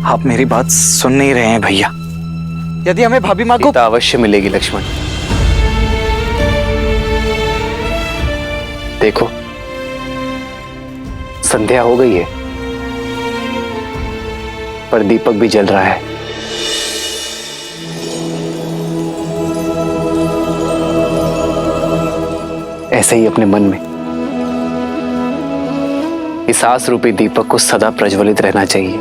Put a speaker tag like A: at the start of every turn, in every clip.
A: आप मेरी बात सुन नहीं रहे हैं भैया। यदि हमें भाभी माँ को
B: सीता अवश्य मिलेगी लक्ष्मण। देखो संध्या हो गई है पर दीपक भी जल रहा है। ऐसे ही अपने मन में इस आस रूपी दीपक को सदा प्रज्वलित रहना चाहिए।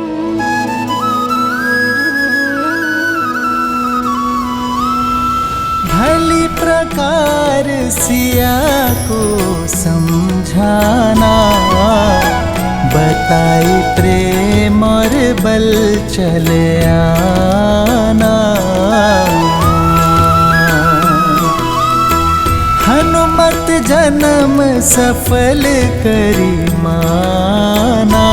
C: भली प्रकार सिया को समझाना, बताई प्रेम और बल चले आना। हनुमत जन्म सफल करी माना,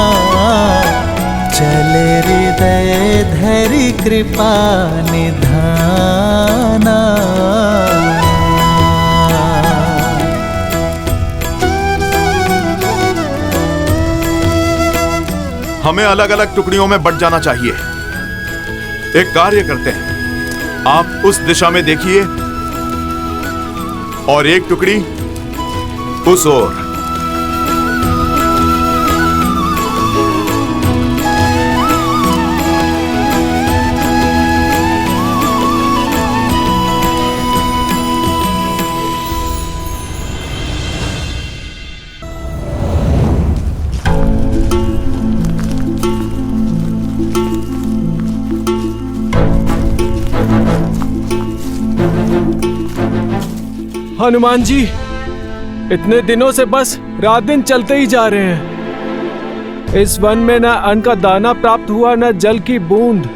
C: चले हृदय धरि कृपा निधाना।
D: हमें अलग अलग टुकड़ियों में बंट जाना चाहिए। एक कार्य करते हैं, आप उस दिशा में देखिए और एक टुकड़ी उस ओर।
E: हनुमान जी, इतने दिनों से बस रात दिन चलते ही जा रहे हैं। इस वन में न अन्न का दाना प्राप्त हुआ, न जल की बूंद।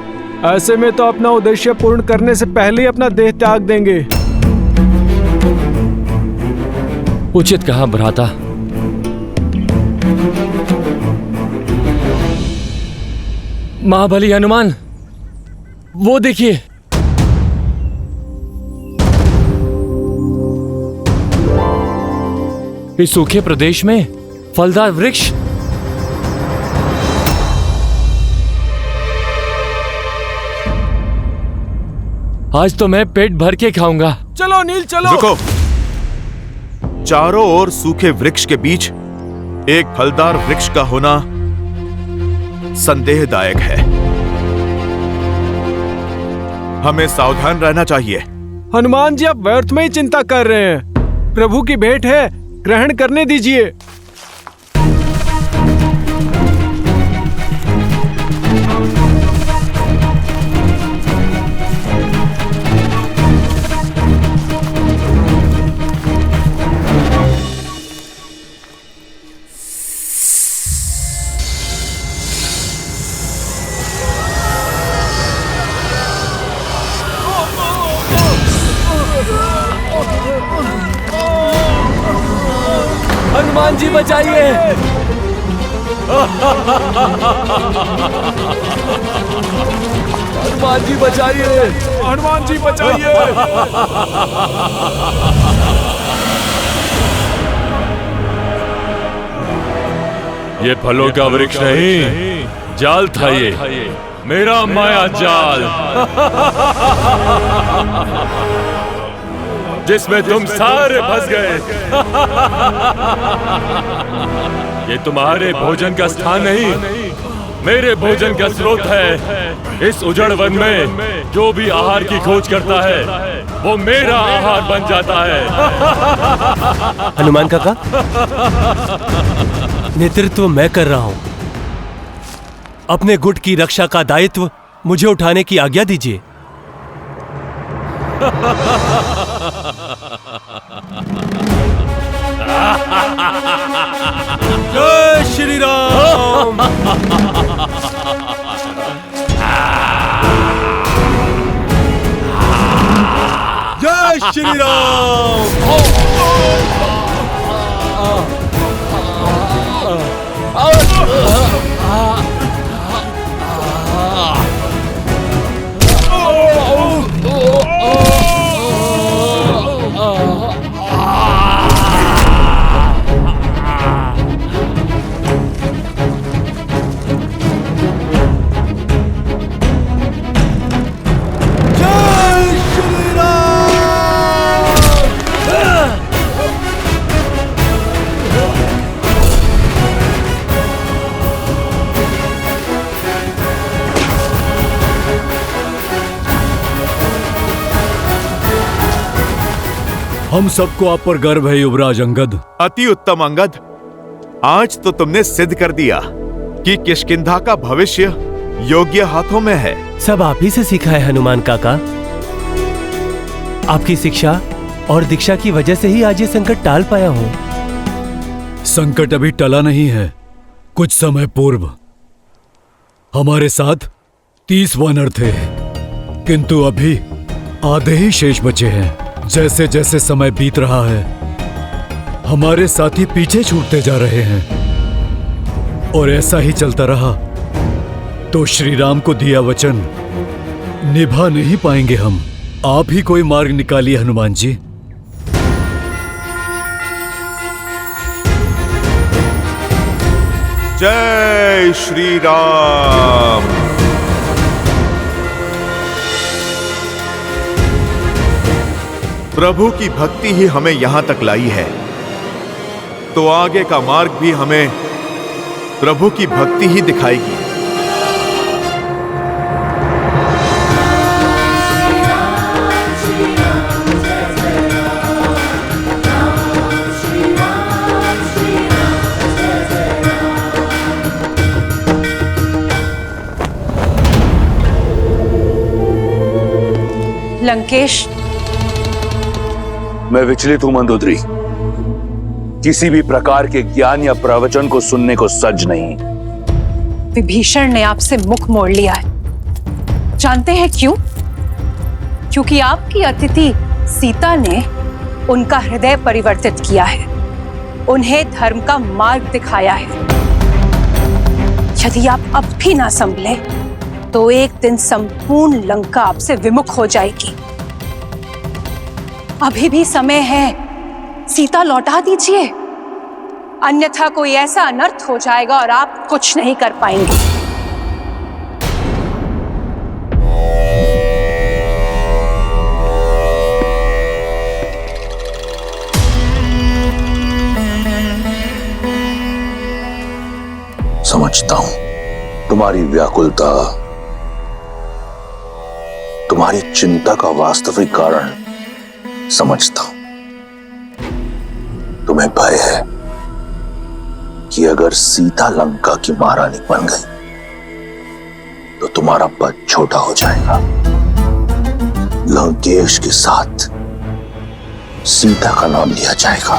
E: ऐसे में तो अपना उद्देश्य पूर्ण करने से पहले ही अपना देह त्याग देंगे।
F: उचित कहा भ्राता। महाबली हनुमान, वो देखिए। इस सूखे प्रदेश में फलदार वृक्ष। आज तो मैं पेट भर के खाऊंगा।
E: चलो नील चलो।
D: रुको, चारों ओर सूखे वृक्ष के बीच एक फलदार वृक्ष का होना संदेहदायक है। हमें सावधान रहना चाहिए।
E: हनुमान जी, आप व्यर्थ में ही चिंता कर रहे हैं। प्रभु की भेंट है, ग्रहण करने दीजिए।
F: हनुमान जी बचाइए। हनुमान जी बचाइए।
E: हनुमान जी बचाइए।
F: ये फलों का वृक्ष नहीं, जाल था ये, मेरा माया जाल, जिसमें तुम सारे फंस गए। ये तुम्हारे भोजन का स्थान नहीं, मेरे भोजन का स्रोत है। इस उजड़ वन में जो भी आहार की खोज करता है वो मेरा आहार बन जाता है।
G: हनुमान काका, नेतृत्व मैं कर रहा हूं। अपने गुट की रक्षा का दायित्व मुझे उठाने की आज्ञा दीजिए। जय श्री राम। जय श्री राम।
H: हम सबको आप पर गर्व है युवराज अंगद।
D: अति उत्तम अंगद, आज तो तुमने सिद्ध कर दिया कि किष्किंधा का भविष्य योग्य हाथों में है।
G: सब आप ही से सीखा है हनुमान काका। आपकी शिक्षा और दीक्षा की वजह से ही आज ये संकट टाल पाया हूँ।
H: संकट अभी टला नहीं है। कुछ समय पूर्व हमारे साथ 30 वानर थे, किंतु अभी आधे ही शेष बचे हैं। जैसे जैसे समय बीत रहा है, हमारे साथी पीछे छूटते जा रहे हैं और ऐसा ही चलता रहा तो श्री राम को दिया वचन निभा नहीं पाएंगे हम। आप ही कोई मार्ग निकालिए हनुमान जी।
D: जय श्री राम। प्रभु की भक्ति ही हमें यहां तक लाई है, तो आगे का मार्ग भी हमें प्रभु की भक्ति ही दिखाएगी।
I: लंकेश,
J: मैं विचलित हूं मंदोदरी। किसी भी प्रकार के ज्ञान या प्रवचन को सुनने को सज नहीं।
I: विभीषण ने आपसे मुख मोड़ लिया है। जानते हैं क्यों? क्योंकि आपकी अतिथि सीता ने उनका हृदय परिवर्तित किया है, उन्हें धर्म का मार्ग दिखाया है। यदि आप अब भी ना संभले तो एक दिन संपूर्ण लंका आपसे विमुख हो जाएगी। अभी भी समय है, सीता लौटा दीजिए, अन्यथा कोई ऐसा अनर्थ हो जाएगा और आप कुछ नहीं कर पाएंगे।
J: समझता हूं तुम्हारी व्याकुलता, तुम्हारी चिंता का वास्तविक कारण समझता हूं। तुम्हें भय है कि अगर सीता लंका की महारानी बन गई तो तुम्हारा पद छोटा हो जाएगा। लंकेश के साथ सीता का नाम लिया जाएगा,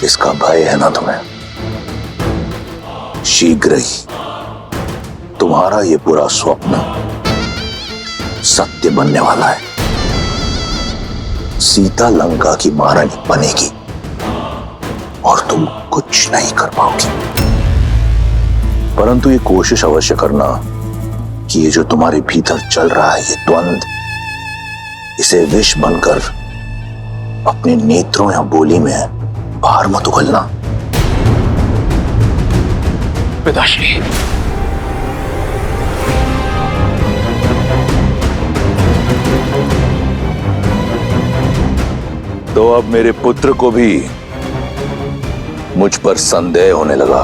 J: इसका भय है ना तुम्हें? शीघ्र ही तुम्हारा यह पूरा स्वप्न सत्य बनने वाला है। सीता लंका की महारानी बनेगी और तुम कुछ नहीं कर पाओगी। परंतु ये कोशिश अवश्य करना कि ये जो तुम्हारे भीतर चल रहा है, ये द्वंद, इसे विष बनकर अपने नेत्रों या बोली में बाहर मत उगलना।
B: पिताश्री,
J: तो अब मेरे पुत्र को भी मुझ पर संदेह होने लगा।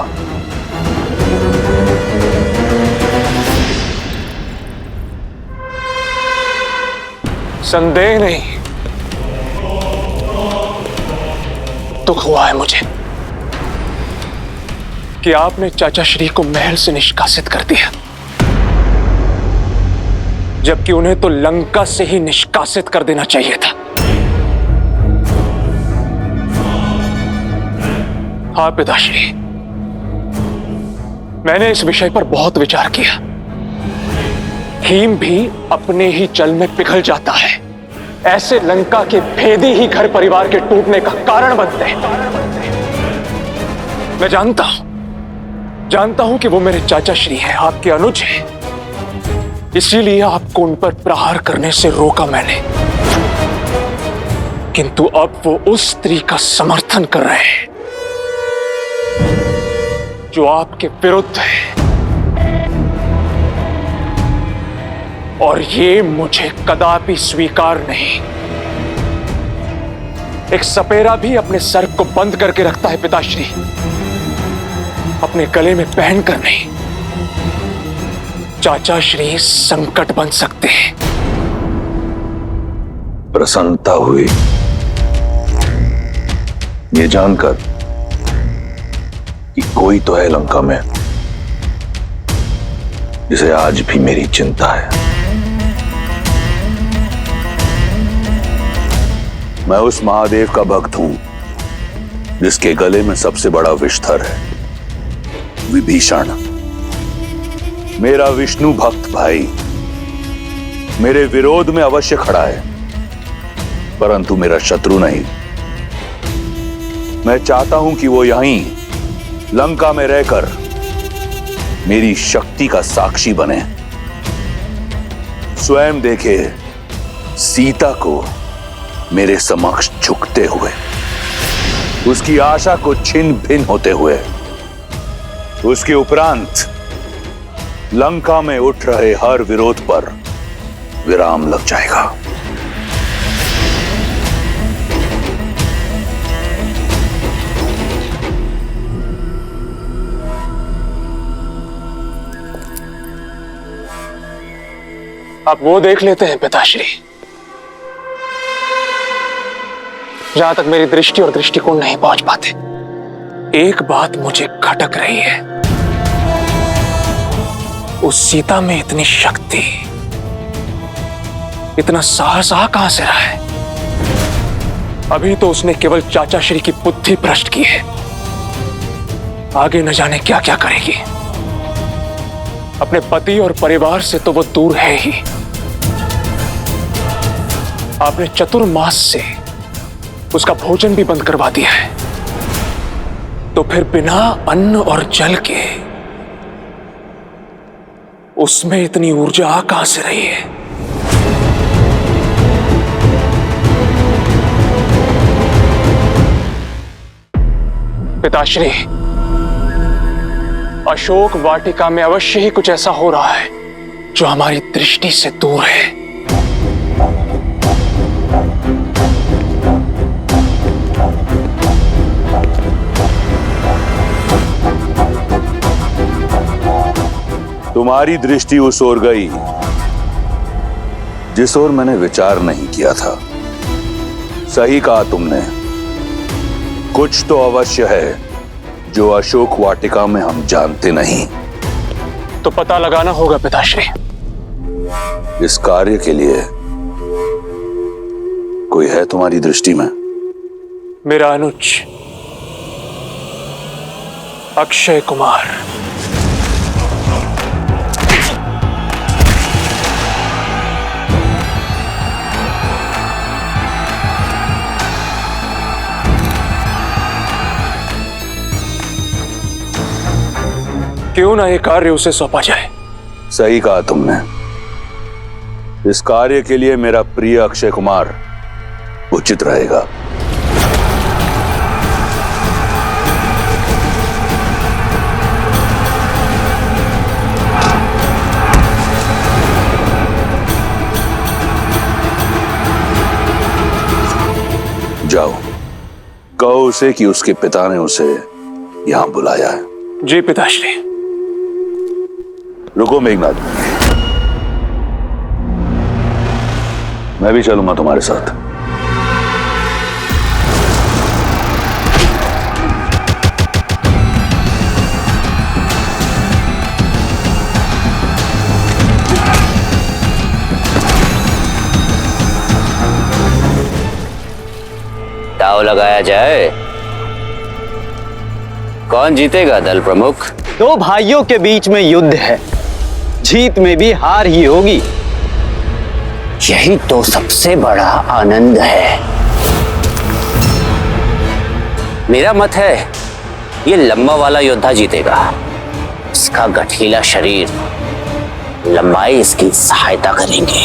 B: संदेह नहीं, दुख हुआ है मुझे कि आपने चाचा श्री को महल से निष्कासित कर दिया, जबकि उन्हें तो लंका से ही निष्कासित कर देना चाहिए था। हाँ पिताश्री, मैंने इस विषय पर बहुत विचार किया। हिम भी अपने ही जल में पिघल जाता है। ऐसे लंका के भेदी ही घर परिवार के टूटने का कारण बनते हैं। मैं जानता हूं कि वो मेरे चाचा श्री हैं, आपके अनुज हैं। इसीलिए आपको उन पर प्रहार करने से रोका मैंने। किंतु अब वो उस स्त्री का समर्थन कर रहे हैं जो आपके विरुद्ध है, और ये मुझे कदापि स्वीकार नहीं। एक सपेरा भी अपने सर को बंद करके रखता है पिताश्री, अपने गले में पहनकर नहीं। चाचा श्री संकट बन सकते हैं।
J: प्रसन्नता हुई ये जानकर कि कोई तो है लंका में जिसे आज भी मेरी चिंता है। मैं उस महादेव का भक्त हूं जिसके गले में सबसे बड़ा विषधर है, विभीषण। मेरा विष्णु भक्त भाई मेरे विरोध में अवश्य खड़ा है, परंतु मेरा शत्रु नहीं। मैं चाहता हूं कि वो यहीं लंका में रहकर मेरी शक्ति का साक्षी बने, स्वयं देखे सीता को मेरे समक्ष झुकते हुए, उसकी आशा को छिन्न भिन्न होते हुए। उसके उपरांत लंका में उठ रहे हर विरोध पर विराम लग जाएगा।
B: आप वो देख लेते हैं पिताश्री, जहां तक मेरी दृष्टि और दृष्टिकोण नहीं पहुंच पाते। एक बात मुझे खटक रही है, उस सीता में इतनी शक्ति, इतना साहस कहां से रहा है? अभी तो उसने केवल चाचा श्री की बुद्धि भ्रष्ट की है, आगे न जाने क्या क्या करेगी। अपने पति और परिवार से तो वो दूर है ही, आपने चतुर्मास से उसका भोजन भी बंद करवा दिया है, तो फिर बिना अन्न और जल के उसमें इतनी ऊर्जा कहां से रही है? पिताश्री, अशोक वाटिका में अवश्य ही कुछ ऐसा हो रहा है जो हमारी दृष्टि से दूर है।
J: तुम्हारी दृष्टि उस ओर गई जिस ओर मैंने विचार नहीं किया था। सही कहा तुमने, कुछ तो अवश्य है जो अशोक वाटिका में हम जानते नहीं।
B: तो पता लगाना होगा पिताश्री।
J: इस कार्य के लिए कोई है तुम्हारी दृष्टि में?
B: मेरा अनुज अक्षय कुमार। क्यों ना ये कार्य उसे सौंपा जाए?
J: सही कहा तुमने, इस कार्य के लिए मेरा प्रिय अक्षय कुमार उचित रहेगा। जाओ, कहो उसे कि उसके पिता ने उसे यहां बुलाया है।
B: जी पिताश्री।
J: रुको मेघनाथ, मैं भी चलूंगा तुम्हारे साथ।
K: दांव लगाया जाए, कौन जीतेगा दल प्रमुख?
L: दो भाइयों के बीच में युद्ध है, जीत में भी हार ही होगी।
K: यही तो सबसे बड़ा आनंद है। मेरा मत है ये लंबा वाला योद्धा जीतेगा। इसका गठीला शरीर, लंबाई इसकी सहायता करेंगे।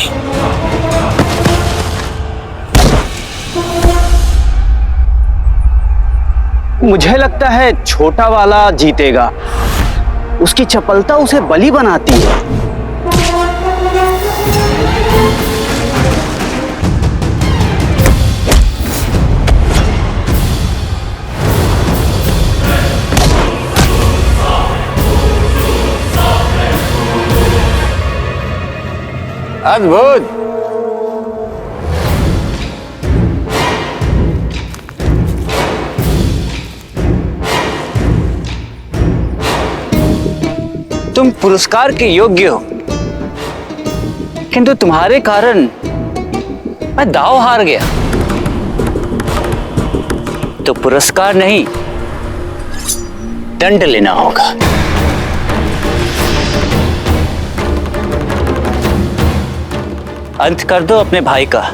L: मुझे लगता है छोटा वाला जीतेगा, उसकी चपलता उसे बली बनाती है।
K: अद्भुत। तुम पुरस्कार के योग्य हो, किंतु तुम्हारे कारण मैं दांव हार गया। तो पुरस्कार नहीं, दंड लेना होगा। अंत कर दो अपने भाई का।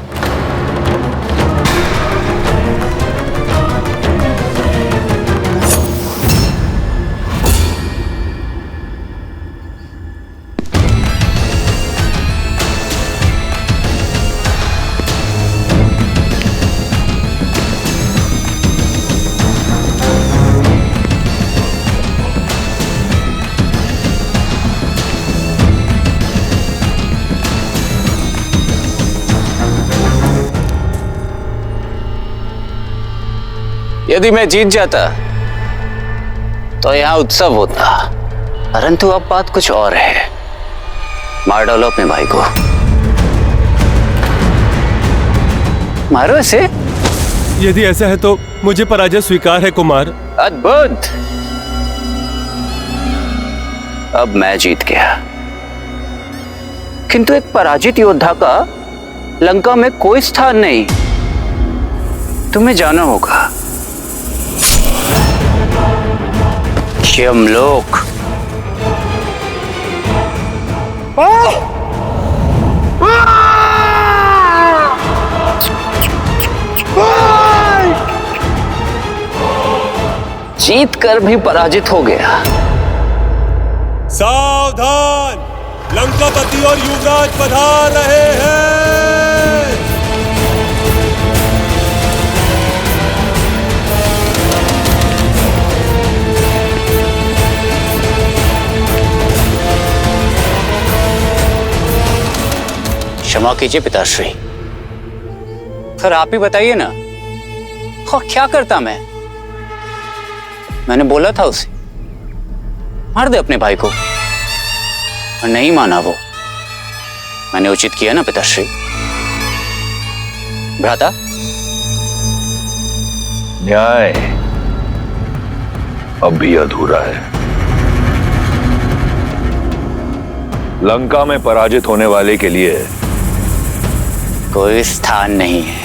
K: यदि मैं जीत जाता तो यहां उत्सव होता, परंतु अब बात कुछ और है। मार डालो अपने भाई को, मारो इसे।
G: यदि ऐसा है तो मुझे पराजय स्वीकार है कुमार।
K: अद्भुत, अब मैं जीत गया, किंतु एक पराजित योद्धा का लंका में कोई स्थान नहीं। तुम्हें जाना होगा यमलोक। जीत कर भी पराजित हो गया।
G: सावधान, लंकापति और युवराज पधार रहे हैं।
K: क्षमा कीजिए पिताश्री, फिर आप ही बताइए ना, और क्या करता मैं? मैंने बोला था उसे मार दे अपने भाई को, और नहीं माना वो। मैंने उचित किया ना पिताश्री? भ्राता,
J: न्याय अब भी अधूरा है। लंका में पराजित होने वाले के लिए
K: कोई स्थान नहीं है।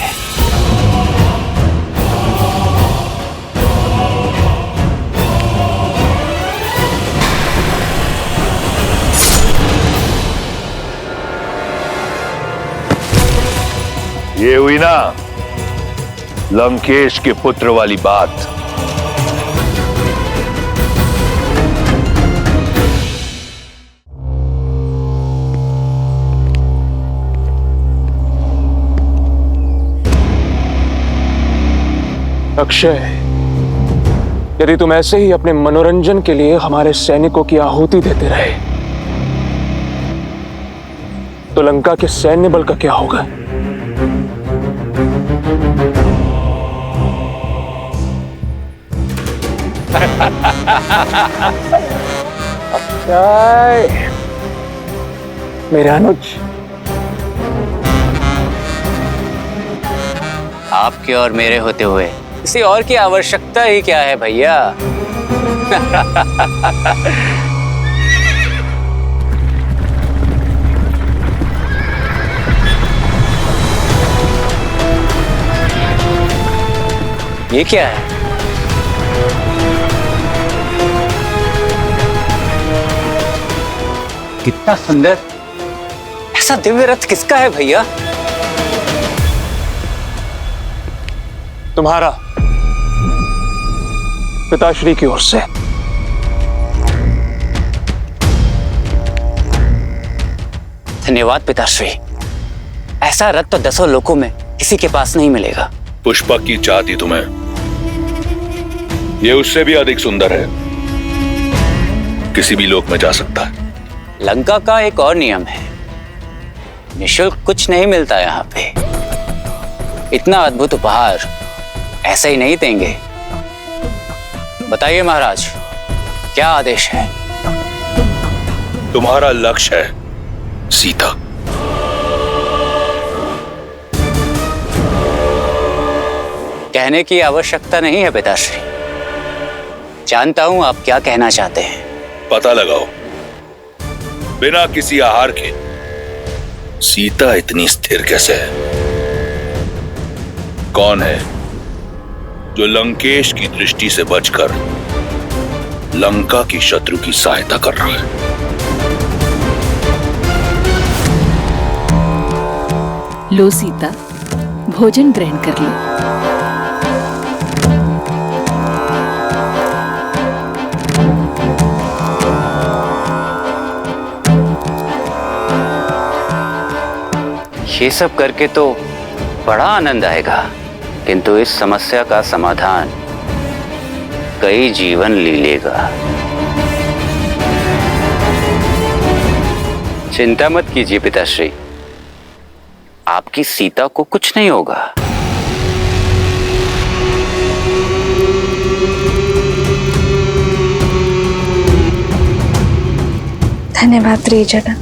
J: ये हुई ना लंकेश के पुत्र वाली बात।
B: अक्षय, यदि तुम ऐसे ही अपने मनोरंजन के लिए हमारे सैनिकों की आहुति देते रहे तो लंका के सैन्य बल का क्या होगा? अक्षय, मेरे अनुज,
K: आपके और मेरे होते हुए किसी और की आवश्यकता ही क्या है भैया? ये क्या है? कितना सुंदर! ऐसा दिव्य रथ किसका है भैया?
B: तुम्हारा, पिताश्री की ओर से।
K: धन्यवाद पिताश्री। ऐसा रथ तो 10 लोकों में किसी के पास नहीं मिलेगा।
J: पुष्पक की चाहती तुम्हें, ये उससे भी अधिक सुंदर है, किसी भी लोक में जा सकता है।
K: लंका का एक और नियम है, निःशुल्क कुछ नहीं मिलता यहाँ पे। इतना अद्भुत उपहार ऐसे ही नहीं देंगे। बताइए महाराज, क्या आदेश है?
J: तुम्हारा लक्ष्य है सीता।
K: कहने की आवश्यकता नहीं है पिताश्री, जानता हूं आप क्या कहना चाहते हैं।
J: पता लगाओ बिना किसी आहार के सीता इतनी स्थिर कैसे है? कौन है जो लंकेश की दृष्टि से बचकर लंका की शत्रु की सहायता कर रहा है?
M: लो सीता, भोजन ग्रहण कर लो।
K: ये सब करके तो बड़ा आनंद आएगा, किंतु इस समस्या का समाधान कई जीवन ले लेगा। चिंता मत कीजिए पिताश्री, आपकी सीता को कुछ नहीं होगा।
N: धन्यवाद त्रिजटा।